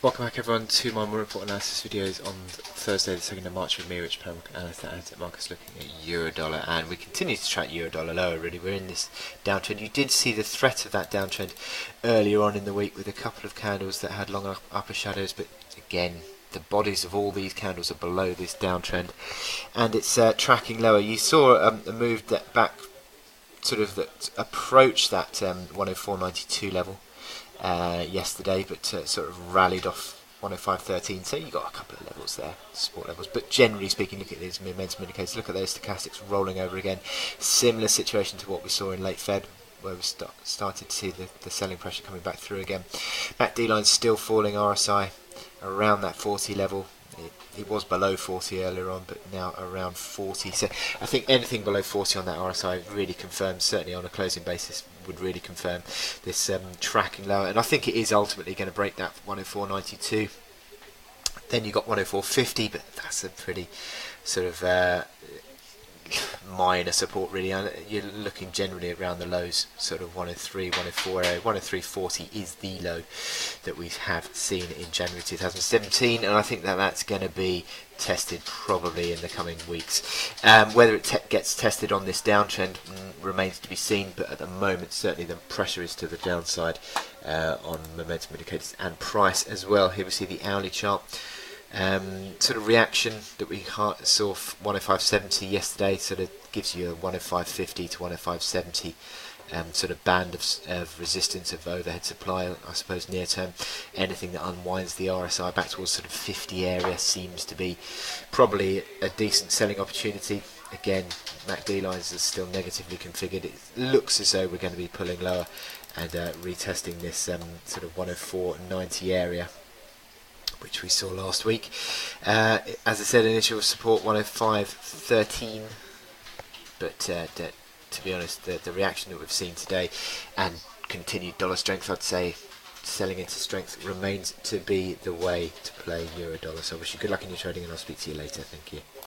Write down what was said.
Welcome back everyone to my More Report analysis videos on Thursday the 2nd of March with me, Rich Perry, analyst at Marcus, looking at Eurodollar, and we continue to track Eurodollar lower. Really, we're in this downtrend. You did see the threat of that downtrend earlier on in the week with a couple of candles that had long upper shadows, but again the bodies of all these candles are below this downtrend and it's tracking lower. You saw a move that back sort of that approached that 104.92 level yesterday, but sort of rallied off 105.13. So you got a couple of levels there, support levels. But generally speaking, look at these momentum indicators. Look at those stochastics rolling over again. Similar situation to what we saw in late Fed, where we started to see the selling pressure coming back through again. MACD line's still falling. RSI around that 40 level. It was below 40 earlier on, but now around 40. So I think anything below 40 on that RSI really confirms, certainly on a closing basis, would really confirm this tracking lower. And I think it is ultimately going to break that 104.92. Then you got 104.50, but that's a pretty sort of minor support really. You're looking generally around the lows, sort of 103, 104 area. 103.40 is the low that we have seen in January 2017, and I think that that's going to be tested probably in the coming weeks. Whether it gets tested on this downtrend remains to be seen, but at the moment certainly the pressure is to the downside on momentum indicators and price as well. Here we see the hourly chart. Sort of reaction that we saw 105.70 yesterday sort of gives you a 105.50 to 105.70 sort of band of resistance of overhead supply, I suppose near term. Anything that unwinds the RSI back towards sort of 50 area seems to be probably a decent selling opportunity. Again, MACD lines are still negatively configured. It looks as though we're going to be pulling lower and retesting this sort of 104.90 area, which we saw last week. As I said, initial support 105.13, but to be honest, the reaction that we've seen today and continued dollar strength, I'd say selling into strength remains to be the way to play Eurodollar. So I wish you good luck in your trading, and I'll speak to you later. Thank you.